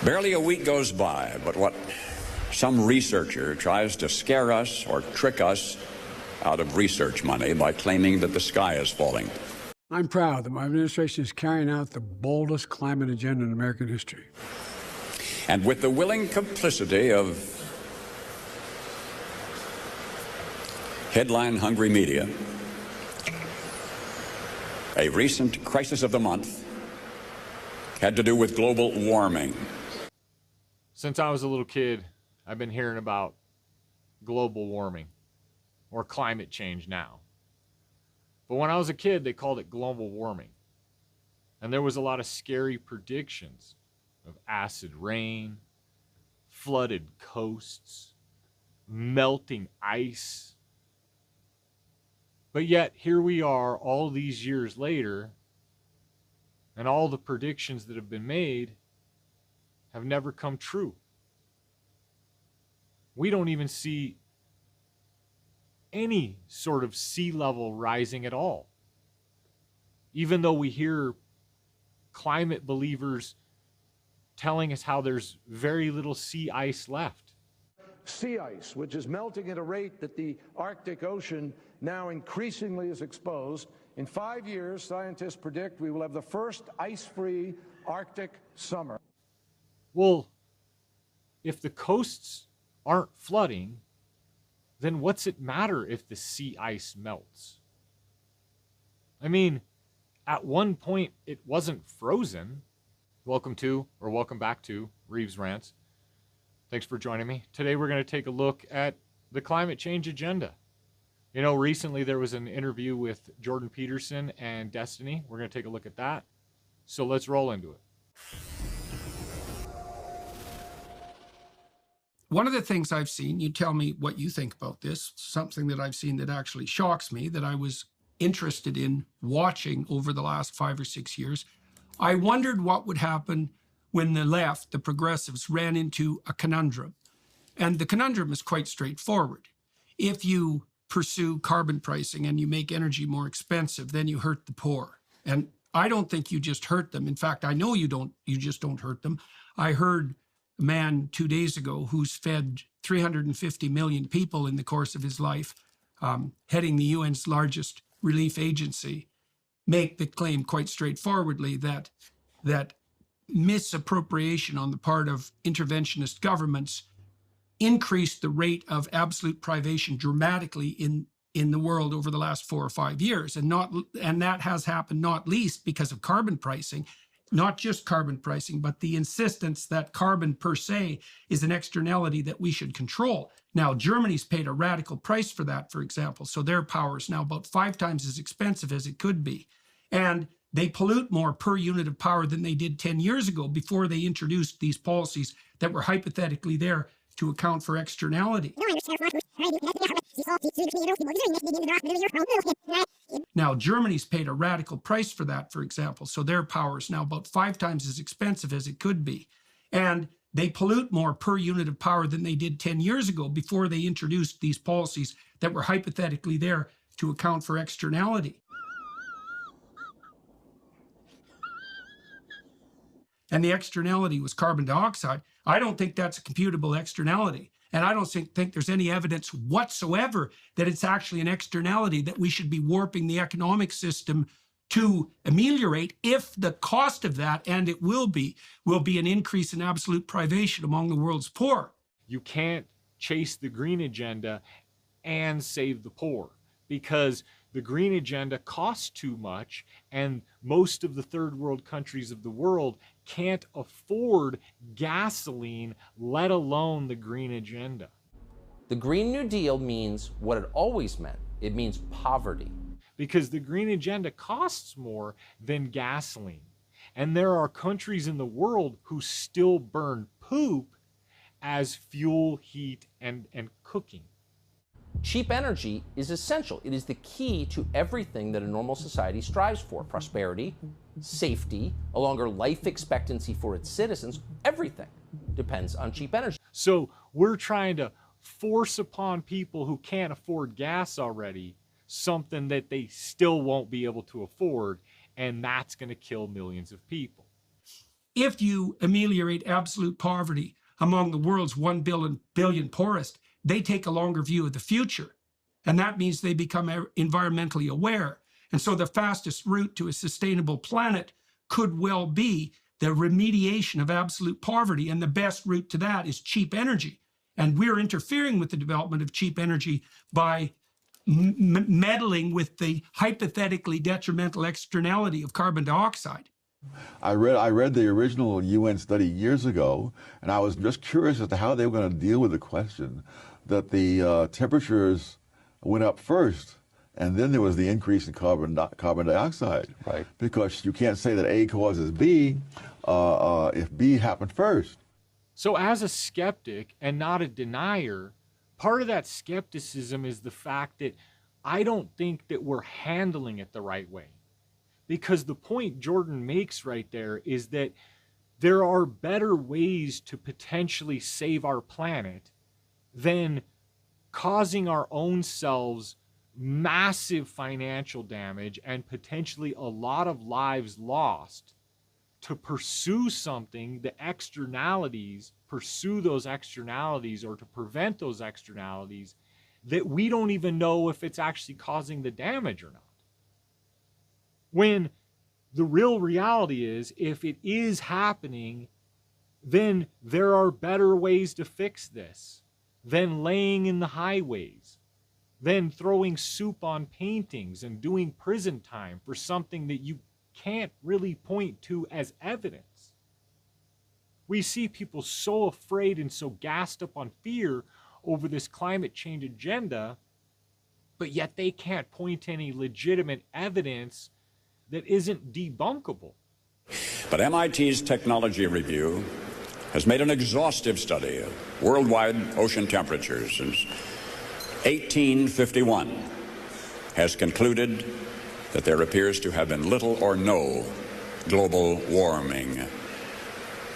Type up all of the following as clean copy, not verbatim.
Barely a week goes by, but what some researcher tries to scare us or trick us out of research money by claiming that the sky is falling. I'm proud that my administration is carrying out the boldest climate agenda in American history. And with the willing complicity of headline-hungry media, a recent crisis of the month had to do with global warming. Since I was a little kid, I've been hearing about global warming, or climate change now. But when I was a kid, they called it global warming. And there was a lot of scary predictions of acid rain, flooded coasts, melting ice. But yet, here we are all these years later, and all the predictions that have been made have never come true. We don't even see any sort of sea level rising at all. Even though we hear climate believers telling us how there's very little sea ice left. Sea ice, which is melting at a rate that the Arctic Ocean now increasingly is exposed. In 5 years, scientists predict we will have the first ice-free Arctic summer. Well, if the coasts aren't flooding, then what's it matter if the sea ice melts? I mean, at one point it wasn't frozen. Welcome to, or welcome back to, Reeves Rants. Thanks for joining me. Today we're going to take a look at the climate change agenda. You know, recently there was an interview with Jordan Peterson and Destiny. We're going to take a look at that. So let's roll into it. One of the things I've seen, you tell me what you think about this, something that I've seen that actually shocks me, that I was interested in watching over the last 5 or 6 years. I wondered what would happen when the left, the progressives, ran into a conundrum. And the conundrum is quite straightforward. If you pursue carbon pricing and you make energy more expensive, then you hurt the poor. And I don't think you just hurt them. In fact, I know you just don't hurt them. I heard a man 2 days ago who's fed 350 million people in the course of his life, heading the UN's largest relief agency, make the claim quite straightforwardly that misappropriation on the part of interventionist governments increased the rate of absolute privation dramatically in the world over the last 4 or 5 years. And that has happened not least because of carbon pricing. Not just carbon pricing, but the insistence that carbon per se is an externality that we should control. Now, Germany's paid a radical price for that, for example. So their power is now about 5 times as expensive as it could be. And they pollute more per unit of power than they did 10 years ago before they introduced these policies that were hypothetically there to account for externality. Now, Germany's paid a radical price for that, for example. So their power is now about 5 times as expensive as it could be. And they pollute more per unit of power than they did 10 years ago before they introduced these policies that were hypothetically there to account for externality. And the externality was carbon dioxide. I don't think that's a computable externality. And I don't think there's any evidence whatsoever that it's actually an externality that we should be warping the economic system to ameliorate if the cost of that, and it will be an increase in absolute privation among the world's poor. You can't chase the green agenda and save the poor, because the green agenda costs too much, and most of the third world countries of the world can't afford gasoline, let alone the green agenda. The Green New Deal means what it always meant. It means poverty. Because the green agenda costs more than gasoline. And there are countries in the world who still burn poop as fuel, heat, and cooking. Cheap energy is essential. It is the key to everything that a normal society strives for. Prosperity, safety, a longer life expectancy for its citizens, everything depends on cheap energy. So we're trying to force upon people who can't afford gas already something that they still won't be able to afford, and that's going to kill millions of people. if you ameliorate absolute poverty among the world's 1 billion poorest, they take a longer view of the future. And that means they become environmentally aware. And so the fastest route to a sustainable planet could well be the remediation of absolute poverty. And the best route to that is cheap energy. And we're interfering with the development of cheap energy by meddling with the hypothetically detrimental externality of carbon dioxide. I read the original UN study years ago, and I was just curious as to how they were going to deal with the question that the temperatures went up first, and then there was the increase in carbon dioxide. Right. Because you can't say that A causes B if B happened first. So as a skeptic and not a denier, part of that skepticism is the fact that I don't think that we're handling it the right way. Because the point Jordan makes right there is that there are better ways to potentially save our planet than causing our own selves massive financial damage and potentially a lot of lives lost to pursue something, the externalities, pursue those externalities or to prevent those externalities that we don't even know if it's actually causing the damage or not. When the real reality is, if it is happening, then there are better ways to fix this than laying in the highways, than throwing soup on paintings and doing prison time for something that you can't really point to as evidence. We see people so afraid and so gassed up on fear over this climate change agenda, but yet they can't point to any legitimate evidence that isn't debunkable. But MIT's Technology Review has made an exhaustive study of worldwide ocean temperatures since 1851, has concluded that there appears to have been little or no global warming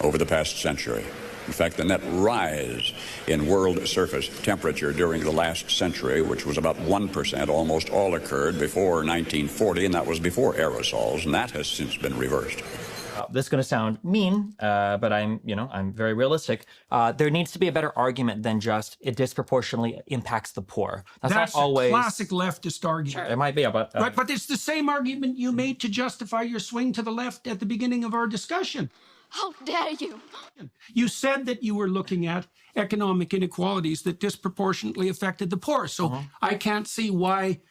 over the past century. In fact, the net rise in world surface temperature during the last century, which was about 1%, almost all occurred before 1940, and that was before aerosols, and that has since been reversed. This is going to sound mean, but I'm very realistic. There needs to be a better argument than just it disproportionately impacts the poor. That's not always a classic leftist argument. Sure, it might be, but but it's the same argument you made to justify your swing to the left at the beginning of our discussion. How dare you? You said that you were looking at economic inequalities that disproportionately affected the poor. So I can't see why.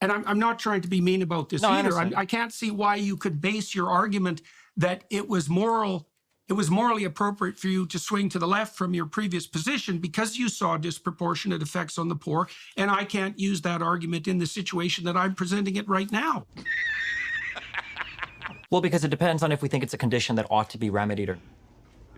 And I'm not trying to be mean about this either. I can't see why you could base your argument that it was morally appropriate for you to swing to the left from your previous position because you saw disproportionate effects on the poor. And I can't use that argument in the situation that I'm presenting it right now. Well, because it depends on if we think it's a condition that ought to be remedied or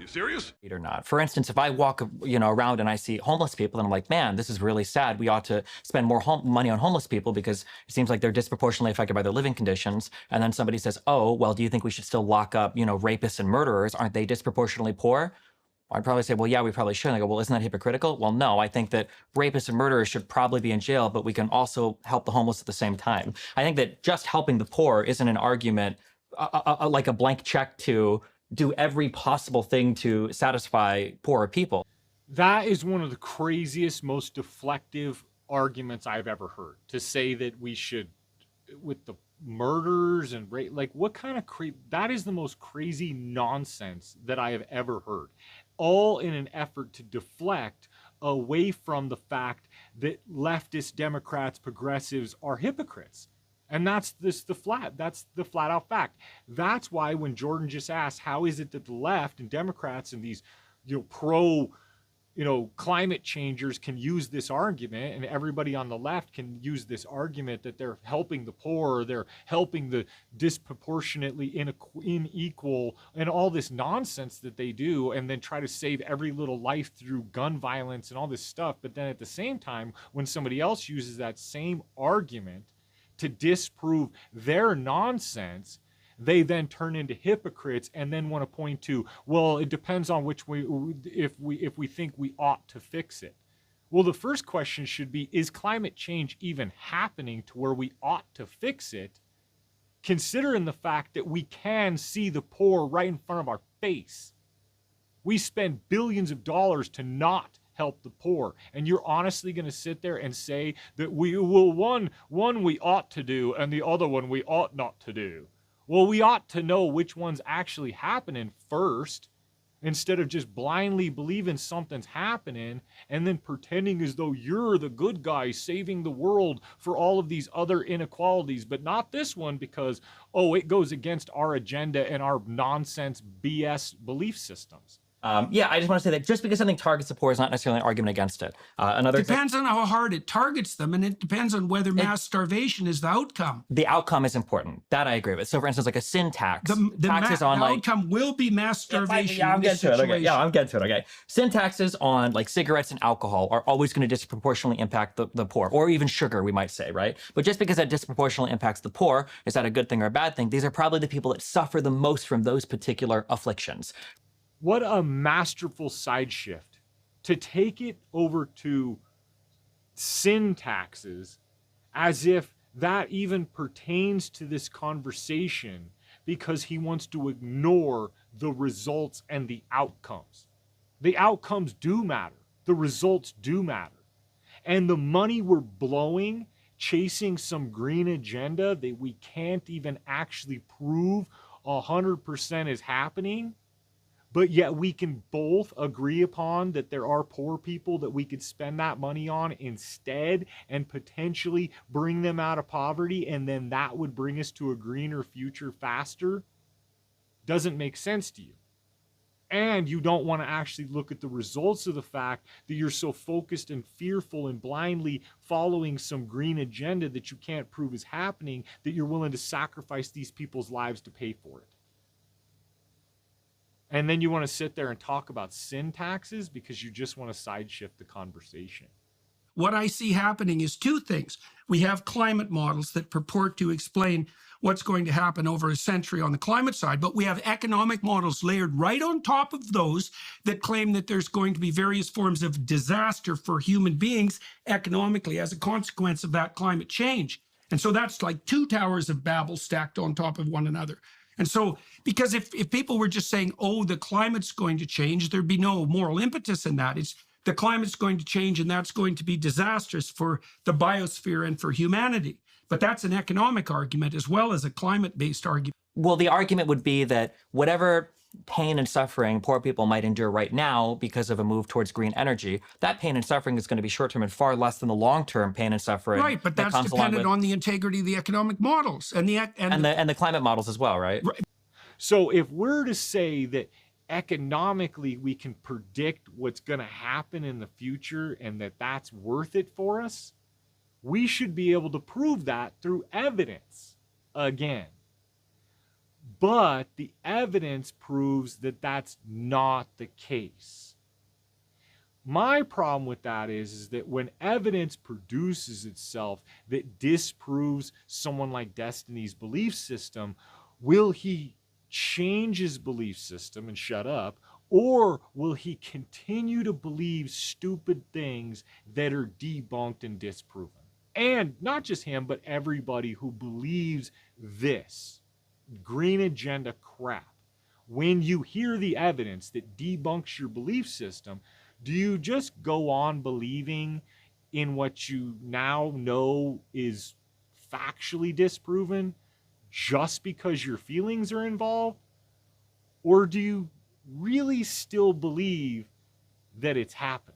serious? Or not. For instance, if I walk, around and I see homeless people and I'm like, man, this is really sad. We ought to spend more money on homeless people because it seems like they're disproportionately affected by their living conditions. And then somebody says, oh, well, do you think we should still lock up, rapists and murderers? Aren't they disproportionately poor? I'd probably say, well, yeah, we probably should. And I go, well, isn't that hypocritical? Well, no, I think that rapists and murderers should probably be in jail, but we can also help the homeless at the same time. I think that just helping the poor isn't an argument like a blank check to do every possible thing to satisfy poorer people. That is one of the craziest, most deflective arguments I've ever heard, to say that we should, with the murders and rape, like what kind of that is the most crazy nonsense that I have ever heard. All in an effort to deflect away from the fact that leftist Democrats, progressives are hypocrites. And that's the flat out fact. That's why when Jordan just asked, how is it that the left and Democrats and these, pro, climate changers can use this argument, and everybody on the left can use this argument that they're helping the poor, or they're helping the disproportionately unequal, and all this nonsense that they do, and then try to save every little life through gun violence and all this stuff. But then at the same time, when somebody else uses that same argument to disprove their nonsense, they then turn into hypocrites and then want to point to, well, it depends on which way, if we think we ought to fix it. Well, the first question should be, is climate change even happening to where we ought to fix it? considering the fact that we can see the poor right in front of our face. We spend billions of dollars to not help the poor. And you're honestly going to sit there and say that one we ought to do and the other one we ought not to do. Well, we ought to know which one's actually happening first, instead of just blindly believing something's happening and then pretending as though you're the good guy saving the world for all of these other inequalities, but not this one because, oh, it goes against our agenda and our nonsense BS belief systems. Yeah, I just want to say that just because something targets the poor is not necessarily an argument against it. Depends on how hard it targets them, and it depends on whether mass starvation is the outcome. The outcome is important. That I agree with. So, for instance, like a sin tax. The outcome will be mass starvation. Yeah, I'm getting to it. Okay. Yeah, I'm getting to it. Okay. Sin taxes on like cigarettes and alcohol are always going to disproportionately impact the poor, or even sugar, we might say, right? But just because that disproportionately impacts the poor, is that a good thing or a bad thing? These are probably the people that suffer the most from those particular afflictions. What a masterful side shift to take it over to sin taxes as if that even pertains to this conversation, because he wants to ignore the results and the outcomes. The outcomes do matter. The results do matter. And the money we're blowing chasing some green agenda that we can't even actually prove 100% is happening, but yet we can both agree upon that there are poor people that we could spend that money on instead and potentially bring them out of poverty, and then that would bring us to a greener future faster, doesn't make sense to you. And you don't want to actually look at the results of the fact that you're so focused and fearful and blindly following some green agenda that you can't prove is happening, that you're willing to sacrifice these people's lives to pay for it. And then you want to sit there and talk about sin taxes because you just want to side shift the conversation. What I see happening is two things. We have climate models that purport to explain what's going to happen over a century on the climate side, but we have economic models layered right on top of those that claim that there's going to be various forms of disaster for human beings economically as a consequence of that climate change. And so that's like two towers of Babel stacked on top of one another. And so, because if people were just saying, oh, the climate's going to change, there'd be no moral impetus in that. It's the climate's going to change and that's going to be disastrous for the biosphere and for humanity. But that's an economic argument as well as a climate-based argument. Well, the argument would be that whatever pain and suffering poor people might endure right now because of a move towards green energy, that pain and suffering is going to be short-term and far less than the long-term pain and suffering. Right, but that's dependent on the integrity of the economic models and the climate models as well, right? Right. So if we're to say that economically we can predict what's going to happen in the future and that that's worth it for us, we should be able to prove that through evidence again. But the evidence proves that that's not the case. My problem with that is that when evidence produces itself that disproves someone like Destiny's belief system, will he change his belief system and shut up, or will he continue to believe stupid things that are debunked and disproven? And not just him, but everybody who believes this green agenda crap. When you hear the evidence that debunks your belief system, do you just go on believing in what you now know is factually disproven just because your feelings are involved? Or do you really still believe that it's happening?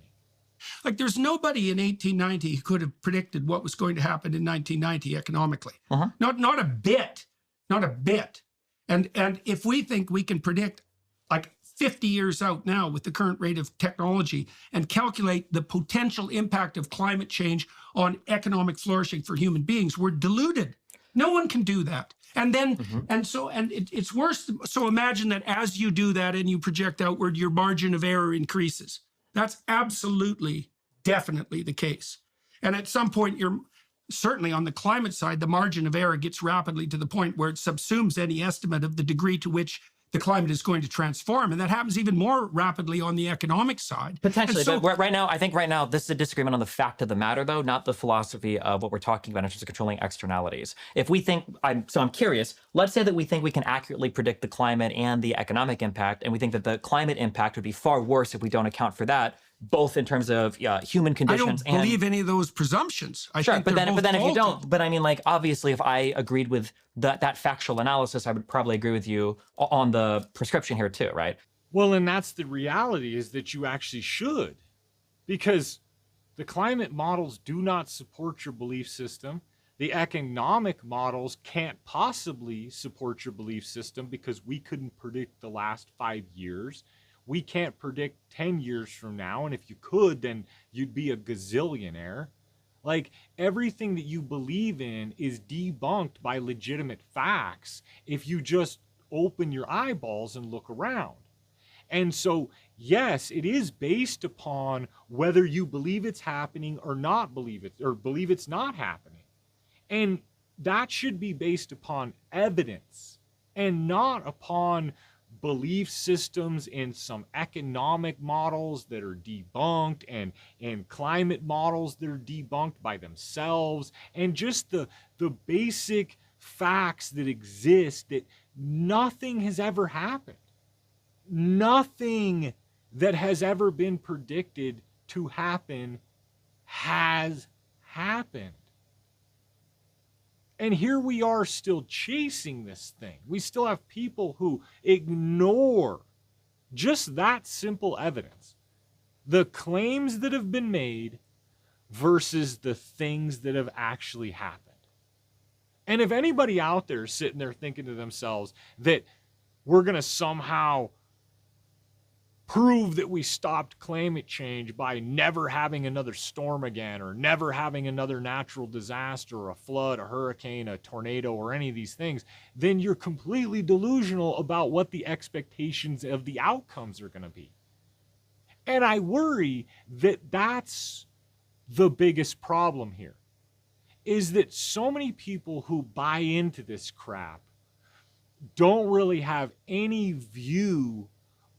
Like, there's nobody in 1890 who could have predicted what was going to happen in 1990 economically. Not a bit. Not a bit. And if we think we can predict like 50 years out now with the current rate of technology and calculate the potential impact of climate change on economic flourishing for human beings, we're deluded. No one can do that. And then, it's worse. So imagine that as you do that and you project outward, your margin of error increases. That's absolutely, definitely the case. And at some point, certainly on the climate side, the margin of error gets rapidly to the point where it subsumes any estimate of the degree to which the climate is going to transform. And that happens even more rapidly on the economic side. Potentially, And so, but right now, I think right now, this is a disagreement on the fact of the matter, though, not the philosophy of what we're talking about in terms of controlling externalities. If we think, I'm curious, let's say that we think we can accurately predict the climate and the economic impact, and we think that the climate impact would be far worse if we don't account for that, both in terms of human I conditions don't believe any of those presumptions. I Sure, think but they're then both if you faulty. don't, but I mean, like, obviously, if I agreed with that factual analysis, I would probably agree with you on the prescription here too, right? Well, and that's the reality, is that you actually should, because the climate models do not support your belief system. The economic models can't possibly support your belief system because we couldn't predict the last 5 years. We can't predict 10 years from now. And if you could, then you'd be a gazillionaire. Like, everything that you believe in is debunked by legitimate facts if you just open your eyeballs and look around. And so, yes, it is based upon whether you believe it's happening or not believe it, or believe it's not happening. And that should be based upon evidence and not upon belief systems in some economic models that are debunked, and climate models that are debunked by themselves, and just the basic facts that exist that nothing has ever happened. Nothing that has ever been predicted to happen has happened. And here we are still chasing this thing. We still have people who ignore just that simple evidence. The claims that have been made versus the things that have actually happened. And if anybody out there is sitting there thinking to themselves that we're going to somehow prove that we stopped climate change by never having another storm again, or never having another natural disaster, a flood, a hurricane, a tornado, or any of these things, then you're completely delusional about what the expectations of the outcomes are going to be. And I worry that that's the biggest problem here, is that so many people who buy into this crap don't really have any view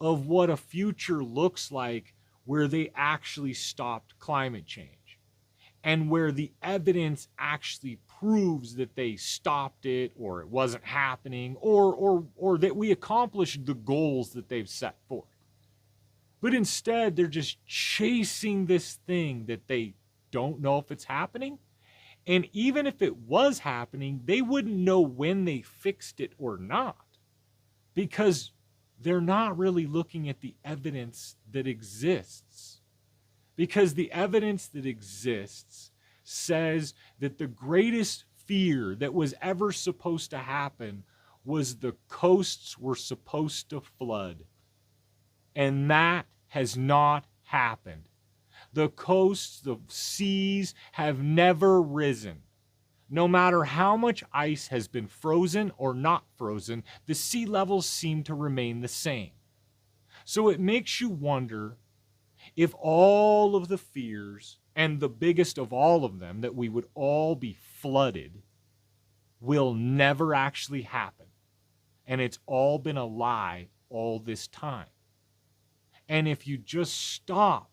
of what a future looks like where they actually stopped climate change, and where the evidence actually proves that they stopped it, or it wasn't happening, or that we accomplished the goals that they've set forth. But instead, they're just chasing this thing that they don't know if it's happening. And even if it was happening, they wouldn't know when they fixed it or not, because they're not really looking at the evidence that exists. Because the evidence that exists says that the greatest fear that was ever supposed to happen was the coasts were supposed to flood. And that has not happened. The coasts, the seas have never risen. No matter how much ice has been frozen or not frozen, the sea levels seem to remain the same. So it makes you wonder if all of the fears, and the biggest of all of them, that we would all be flooded, will never actually happen. And it's all been a lie all this time. And if you just stop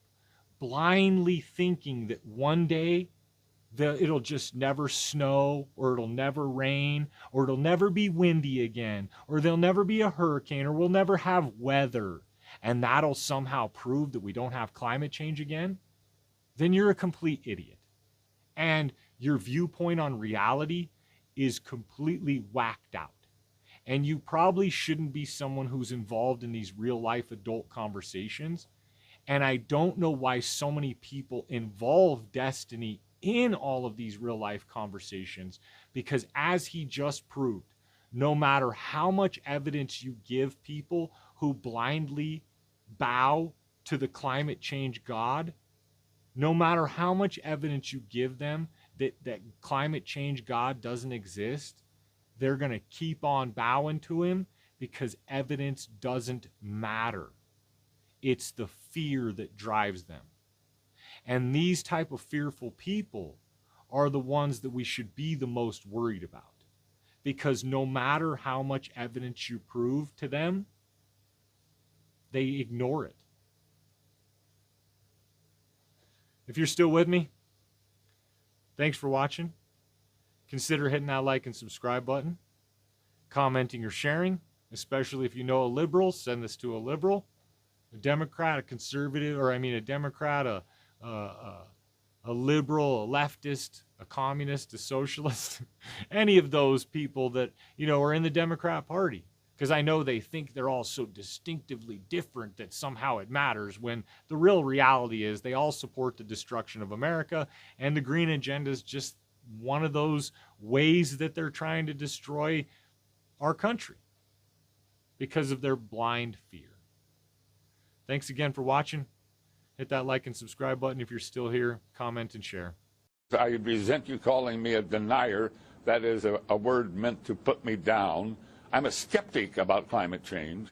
blindly thinking that one day it'll just never snow, or it'll never rain, or it'll never be windy again, or there'll never be a hurricane, or we'll never have weather, and that'll somehow prove that we don't have climate change again, then you're a complete idiot. And your viewpoint on reality is completely whacked out. And you probably shouldn't be someone who's involved in these real life adult conversations. And I don't know why so many people involve destiny in all of these real life conversations, because as he just proved, no matter how much evidence you give people who blindly bow to the climate change God, no matter how much evidence you give them that climate change God doesn't exist, they're going to keep on bowing to him, because evidence doesn't matter. It's the fear that drives them. And these type of fearful people are the ones that we should be the most worried about, because no matter how much evidence you prove to them, they ignore it. If you're still with me, thanks for watching. Consider hitting that like and subscribe button, commenting or sharing, especially if you know a liberal. Send this to a liberal, a Democrat, a conservative, or a Democrat, a liberal, a leftist, a communist, a socialist, any of those people that, are in the Democrat Party. Because I know they think they're all so distinctively different that somehow it matters, when the real reality is they all support the destruction of America, and the green agenda is just one of those ways that they're trying to destroy our country because of their blind fear. Thanks again for watching. Hit that like and subscribe button if you're still here. Comment and share. I resent you calling me a denier. That is a word meant to put me down. I'm a skeptic about climate change.